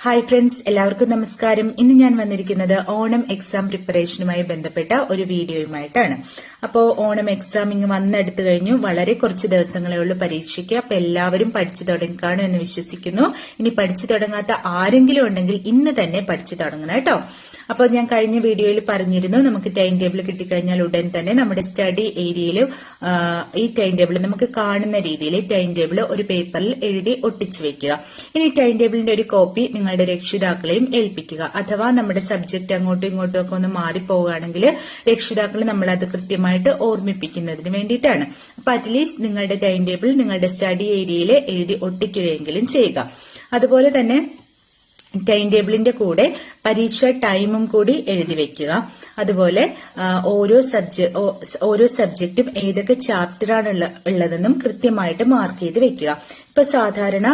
Hi friends, എല്ലാവർക്കും നമസ്കാരം. ഇന്ന് ഞാൻ വന്നിരിക്കുന്നത് ഓണം എക്സാം പ്രിപ്പറേഷനുമായി ബന്ധപ്പെട്ട ഒരു വീഡിയോയുമായിട്ടാണ്. അപ്പോൾ ഓണം എക്സാം ഇങ്ങ് വന്നെടുത്തു കഴിഞ്ഞു. വളരെ കുറച്ച് ദിവസങ്ങളേ ഉള്ളൂ പരീക്ഷയ്ക്ക്. അപ്പൊ എല്ലാവരും പഠിച്ചു തുടങ്ങിക്കാണും എന്ന് വിശ്വസിക്കുന്നു. ഇനി പഠിച്ചു തുടങ്ങാത്ത ആരെങ്കിലും ഉണ്ടെങ്കിൽ ഇന്ന് തന്നെ പഠിച്ചു തുടങ്ങണം കേട്ടോ. അപ്പോൾ ഞാൻ കഴിഞ്ഞ വീഡിയോയിൽ പറഞ്ഞിരുന്നു, നമുക്ക് ടൈം ടേബിൾ കിട്ടിക്കഴിഞ്ഞാൽ ഉടൻ തന്നെ നമ്മുടെ സ്റ്റഡി ഏരിയയിൽ ഈ ടൈം ടേബിൾ നമുക്ക് കാണുന്ന രീതിയിൽ ടൈം ടേബിൾ ഒരു പേപ്പറിൽ എഴുതി ഒട്ടിച്ചു വെക്കുക. ഇനി ടൈം ടേബിളിന്റെ ഒരു കോപ്പി നിങ്ങളുടെ രക്ഷിതാക്കളെയും ഏൽപ്പിക്കുക. അഥവാ നമ്മുടെ സബ്ജക്ട് അങ്ങോട്ടും ഇങ്ങോട്ടും ഒക്കെ ഒന്ന് മാറിപ്പോവുകയാണെങ്കിൽ രക്ഷിതാക്കൾ നമ്മളത് കൃത്യമായിട്ട് ഓർമ്മിപ്പിക്കുന്നതിന് വേണ്ടിയിട്ടാണ്. അപ്പൊ അറ്റ്ലീസ്റ്റ് നിങ്ങളുടെ ടൈം ടേബിൾ നിങ്ങളുടെ സ്റ്റഡി ഏരിയയിൽ എഴുതി ഒട്ടിക്കുകയെങ്കിലും ചെയ്യുക. അതുപോലെ തന്നെ ടൈം ടേബിളിന്റെ കൂടെ പരീക്ഷ ടൈമും കൂടി എഴുതി വെക്കുക. അതുപോലെ ഓരോ സബ്ജക്റ്റും ഏതൊക്കെ ചാപ്റ്ററാണ് ഉള്ളതെന്നും കൃത്യമായിട്ട് മാർക്ക് ചെയ്ത് വെക്കുക. ഇപ്പൊ സാധാരണ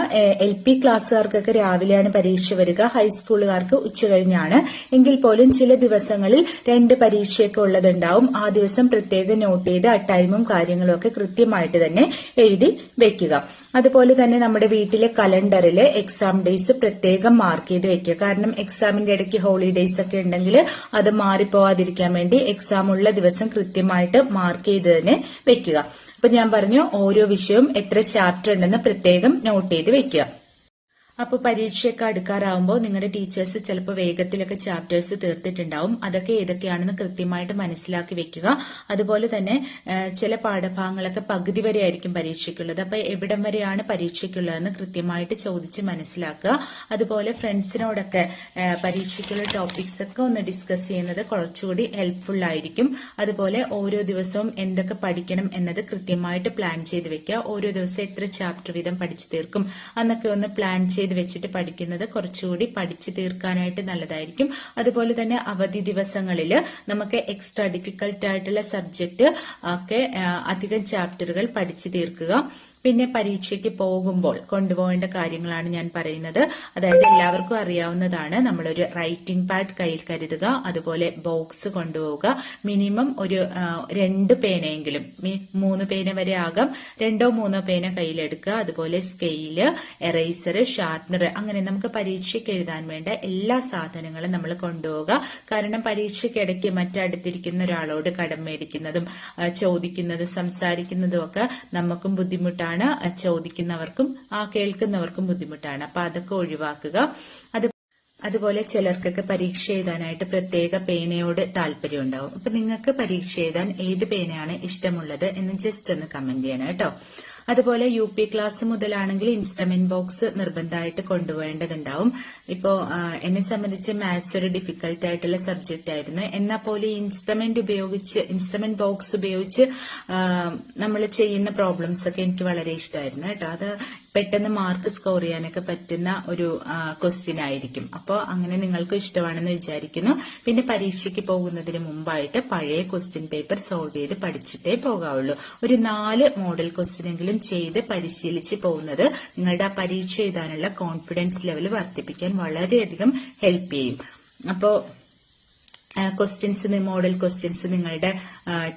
LP ക്ലാസ്സുകാർക്കൊക്കെ രാവിലെയാണ് പരീക്ഷ വരിക, ഹൈസ്കൂളുകാർക്ക് ഉച്ചകഴിഞ്ഞാണ്. എങ്കിൽ പോലും ചില ദിവസങ്ങളിൽ 2 പരീക്ഷയൊക്കെ ഉള്ളതുണ്ടാവും. ആ ദിവസം പ്രത്യേകം നോട്ട് ചെയ്ത് ആ ടൈമും കാര്യങ്ങളും ഒക്കെ കൃത്യമായിട്ട് തന്നെ എഴുതി വെക്കുക. അതുപോലെ തന്നെ നമ്മുടെ വീട്ടിലെ കലണ്ടറിൽ എക്സാം ഡേയ്സ് പ്രത്യേകം മാർക്ക് ചെയ്ത് വെക്കുക. കാരണം എക്സാമിന്റെ ഇടയ്ക്ക് ഹോളിഡേയ്സ് ഒക്കെ ഉണ്ടെങ്കിൽ അത് മാറിപ്പോവാതിരിക്കാൻ വേണ്ടി എക്സാം ഉള്ള ദിവസം കൃത്യമായിട്ട് മാർക്ക് ചെയ്ത് തന്നെ വെക്കുക. അപ്പൊ ഞാൻ പറഞ്ഞു, ഓരോ വിഷയവും എത്ര ചാപ്റ്റർ ഉണ്ടെന്ന് പ്രത്യേകം നോട്ട് ചെയ്ത് വെക്കുക. അപ്പൊ പരീക്ഷയൊക്കെ അടുക്കാറാവുമ്പോൾ നിങ്ങളുടെ ടീച്ചേഴ്സ് ചിലപ്പോൾ വേഗത്തിലൊക്കെ ചാപ്റ്റേഴ്സ് തീർത്തിട്ടുണ്ടാവും. അതൊക്കെ ഏതൊക്കെയാണെന്ന് കൃത്യമായിട്ട് മനസ്സിലാക്കി വെക്കുക. അതുപോലെ തന്നെ ചില പാഠഭാഗങ്ങളൊക്കെ പകുതി വരെ ആയിരിക്കും പരീക്ഷയ്ക്കുള്ളത്. അപ്പൊ എവിടം വരെയാണ് പരീക്ഷയ്ക്കുള്ളതെന്ന് കൃത്യമായിട്ട് ചോദിച്ച് മനസ്സിലാക്കുക. അതുപോലെ ഫ്രണ്ട്സിനോടൊക്കെ പരീക്ഷയ്ക്കുള്ള ടോപ്പിക്സ് ഒക്കെ ഒന്ന് ഡിസ്കസ് ചെയ്യുന്നത് കുറച്ചുകൂടി ഹെൽപ്ഫുൾ ആയിരിക്കും. അതുപോലെ ഓരോ ദിവസവും എന്തൊക്കെ പഠിക്കണം എന്നത് കൃത്യമായിട്ട് പ്ലാൻ ചെയ്ത് വെക്കുക. ഓരോ ദിവസം എത്ര ചാപ്റ്റർ വീതം പഠിച്ചു തീർക്കും എന്നൊക്കെ ഒന്ന് പ്ലാൻ ചെയ്ത് വെച്ചിട്ട് പഠിക്കുന്നത് കുറച്ചുകൂടി പഠിച്ചു തീർക്കാനായിട്ട് നല്ലതായിരിക്കും. അതുപോലെ തന്നെ അവധി ദിവസങ്ങളിൽ നമുക്ക് എക്സ്ട്രാ ഡിഫിക്കൽട്ട് ആയിട്ടുള്ള സബ്ജക്ട് ഒക്കെ അധികം ചാപ്റ്ററുകൾ പഠിച്ചു തീർക്കുക. പിന്നെ പരീക്ഷയ്ക്ക് പോകുമ്പോൾ കൊണ്ടുപോകേണ്ട കാര്യങ്ങളാണ് ഞാൻ പറയുന്നത്. അതായത് എല്ലാവർക്കും അറിയാവുന്നതാണ്, നമ്മളൊരു റൈറ്റിംഗ് പാഡ് കയ്യിൽ കരുതുക. അതുപോലെ ബോക്സ് കൊണ്ടുപോവുക. മിനിമം ഒരു 2 പേനയെങ്കിലും, 3 പേന വരെ ആകാം, 2-3 പേന കയ്യിലെടുക്കുക. അതുപോലെ സ്കെയില്, എറേസർ, ഷാർപ്പനർ, അങ്ങനെ നമുക്ക് പരീക്ഷയ്ക്ക് എഴുതാൻ വേണ്ട എല്ലാ സാധനങ്ങളും നമ്മൾ കൊണ്ടുപോവുക. കാരണം പരീക്ഷയ്ക്കിടയ്ക്ക് മറ്റടുത്തിരിക്കുന്ന ഒരാളോട് കടം മേടിക്കുന്നതും ചോദിക്കുന്നതും സംസാരിക്കുന്നതും ഒക്കെ നമുക്കും ബുദ്ധിമുട്ടാണ്, ചോദിക്കുന്നവർക്കും കേൾക്കുന്നവർക്കും ബുദ്ധിമുട്ടാണ്. അപ്പൊ അതൊക്കെ ഒഴിവാക്കുക. അതുപോലെ ചിലർക്കൊക്കെ പരീക്ഷ എഴുതാനായിട്ട് പ്രത്യേക പേനയോട് താല്പര്യം ഉണ്ടാവും. അപ്പൊ നിങ്ങൾക്ക് പരീക്ഷ എഴുതാൻ ഏത് പേനയാണ് ഇഷ്ടമുള്ളത് എന്ന് ജസ്റ്റ് ഒന്ന് കമന്റ് ചെയ്യണം കേട്ടോ. അതുപോലെ UP ക്ലാസ് മുതലാണെങ്കിൽ ഇൻസ്ട്രുമെന്റ് ബോക്സ് നിർബന്ധമായിട്ട് കൊണ്ടുപോകേണ്ടതുണ്ടാവും. ഇപ്പോ എന്നെ സംബന്ധിച്ച് മാത്സ് ഒരു ഡിഫിക്കൽട്ട് ആയിട്ടുള്ള സബ്ജക്റ്റ് ആയിരുന്നു. എന്നാൽ പോലും ഇൻസ്ട്രുമെന്റ് ബോക്സ് ഉപയോഗിച്ച് നമ്മൾ ചെയ്യുന്ന പ്രോബ്ലംസ് ഒക്കെ എനിക്ക് വളരെ ഇഷ്ടമായിരുന്നു കേട്ടോ. അത് പെട്ടെന്ന് മാർക്ക് സ്കോർ ചെയ്യാനൊക്കെ പറ്റുന്ന ഒരു ക്വസ്റ്റ്യൻ ആയിരിക്കും. അപ്പോൾ അങ്ങനെ നിങ്ങൾക്ക് ഇഷ്ടമാണെന്ന് വിചാരിക്കുന്നു. പിന്നെ പരീക്ഷയ്ക്ക് പോകുന്നതിന് മുമ്പായിട്ട് പഴയ ക്വസ്റ്റ്യൻ പേപ്പർ സോൾവ് ചെയ്ത് പഠിച്ചിട്ടേ പോകാവുള്ളൂ. ഒരു 4 മോഡൽ ക്വസ്റ്റ്യൻ എങ്കിലും ചെയ്ത് പരിശീലിച്ച് പോകുന്നത് നിങ്ങളുടെ ആ പരീക്ഷ എഴുതാനുള്ള കോൺഫിഡൻസ് ലെവൽ വർദ്ധിപ്പിക്കാൻ വളരെയധികം ഹെൽപ്പ് ചെയ്യും. അപ്പോ മോഡൽ ക്വസ്റ്റ്യൻസ് നിങ്ങളുടെ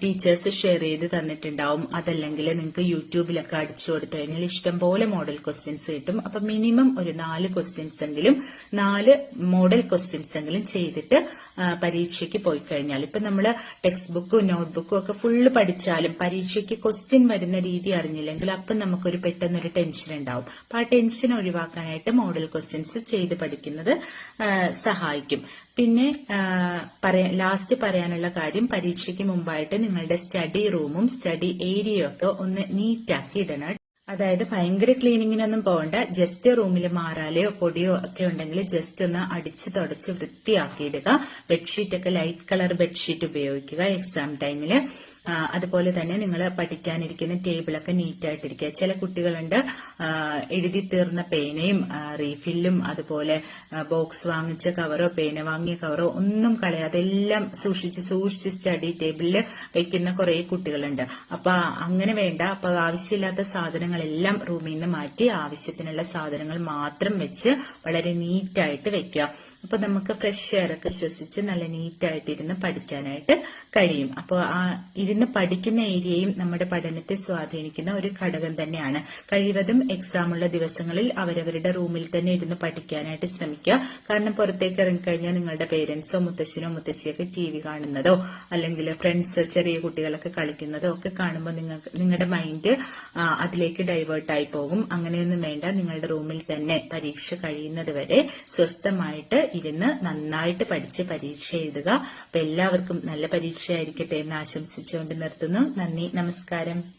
ടീച്ചേഴ്സ് ഷെയർ ചെയ്ത് തന്നിട്ടുണ്ടാവും. അതല്ലെങ്കിൽ നിങ്ങൾക്ക് യൂട്യൂബിലൊക്കെ അടിച്ചു കൊടുത്തു കഴിഞ്ഞാൽ ഇഷ്ടംപോലെ മോഡൽ ക്വസ്റ്റ്യൻസ് കിട്ടും. അപ്പൊ മിനിമം ഒരു 4 മോഡൽ ക്വസ്റ്റ്യൻസ് എങ്കിലും ചെയ്തിട്ട് പരീക്ഷയ്ക്ക് പോയി കഴിഞ്ഞാൽ, ഇപ്പൊ നമ്മള് ടെക്സ്റ്റ് ബുക്കും നോട്ട്ബുക്കും ഒക്കെ ഫുള്ള് പഠിച്ചാലും പരീക്ഷയ്ക്ക് ക്വസ്റ്റ്യൻ വരുന്ന രീതി അറിഞ്ഞില്ലെങ്കിൽ അപ്പം നമുക്കൊരു പെട്ടെന്നൊരു ടെൻഷൻ ഉണ്ടാവും. അപ്പൊ ആ ടെൻഷൻ ഒഴിവാക്കാനായിട്ട് മോഡൽ ക്വസ്റ്റ്യൻസ് ചെയ്ത് പഠിക്കുന്നത് സഹായിക്കും. പിന്നെ ലാസ്റ്റ് പറയാനുള്ള കാര്യം, പരീക്ഷയ്ക്ക് മുമ്പായിട്ട് നിങ്ങളുടെ സ്റ്റഡി റൂമും സ്റ്റഡി ഏരിയയും ഒക്കെ ഒന്ന് നീറ്റാക്കി ഇടണം. അതായത് ഭയങ്കര ക്ലീനിങ്ങിനൊന്നും പോകണ്ട. ജസ്റ്റ് റൂമിൽ മാറാലയോ പൊടിയോ ഒക്കെ ഉണ്ടെങ്കിൽ ജസ്റ്റ് ഒന്ന് അടിച്ച് തുടച്ച് വൃത്തിയാക്കിയിടുക. ബെഡ്ഷീറ്റ് ഒക്കെ ലൈറ്റ് കളർ ബെഡ്ഷീറ്റ് ഉപയോഗിക്കുക എക്സാം ടൈമിൽ. അതുപോലെ തന്നെ നിങ്ങൾ പഠിക്കാനിരിക്കുന്ന ടേബിളൊക്കെ നീറ്റായിട്ടിരിക്കുക. ചില കുട്ടികളുണ്ട് എഴുതി തീർന്ന പേനയും റീഫില്ലും അതുപോലെ ബോക്സ് വാങ്ങിച്ച കവറോ പേന വാങ്ങിയ കവറോ ഒന്നും കളയാതെ എല്ലാം സൂക്ഷിച്ച് സ്റ്റഡി ടേബിളിൽ വെക്കുന്ന കുറെ കുട്ടികളുണ്ട്. അപ്പൊ അങ്ങനെ വേണ്ട. അപ്പൊ ആവശ്യമില്ലാത്ത സാധനങ്ങളെല്ലാം റൂമിൽ നിന്ന് മാറ്റി ആവശ്യത്തിനുള്ള സാധനങ്ങൾ മാത്രം വെച്ച് വളരെ നീറ്റായിട്ട് വെക്കുക. അപ്പൊ നമുക്ക് ഫ്രഷ് എയർ ഒക്കെ ശ്വസിച്ച് നല്ല നീറ്റായിട്ട് ഇരുന്ന് പഠിക്കാനായിട്ട് കഴിയും. അപ്പോൾ ആ ഇരുന്ന് പഠിക്കുന്ന ഏരിയയും നമ്മുടെ പഠനത്തെ സ്വാധീനിക്കുന്ന ഒരു ഘടകം തന്നെയാണ്. കഴിവതും എക്സാം ഉള്ള ദിവസങ്ങളിൽ അവരവരുടെ റൂമിൽ തന്നെ ഇരുന്ന് പഠിക്കാനായിട്ട് ശ്രമിക്കുക. കാരണം പുറത്തേക്ക് ഇറങ്ങിക്കഴിഞ്ഞാൽ നിങ്ങളുടെ പേരൻസോ മുത്തശ്ശനോ മുത്തശ്ശിയൊക്കെ TV കാണുന്നതോ അല്ലെങ്കിൽ ഫ്രണ്ട്സ് ചെറിയ കുട്ടികളൊക്കെ കളിക്കുന്നതോ ഒക്കെ കാണുമ്പോൾ നിങ്ങളുടെ മൈൻഡ് അതിലേക്ക് ഡൈവേർട്ട് ആയി പോകും. അങ്ങനെയൊന്നും വേണ്ട. നിങ്ങളുടെ റൂമിൽ തന്നെ പരീക്ഷ കഴിയുന്നത് വരെ സ്വസ്ഥമായിട്ട് ഇരുന്ന് നന്നായിട്ട് പഠിച്ച് പരീക്ഷ എഴുതുക. അപ്പൊ എല്ലാവർക്കും നല്ല പരീക്ഷയായിരിക്കട്ടെ എന്ന് ആശംസിച്ചുകൊണ്ട് നിർത്തുന്നു. നന്ദി, നമസ്കാരം.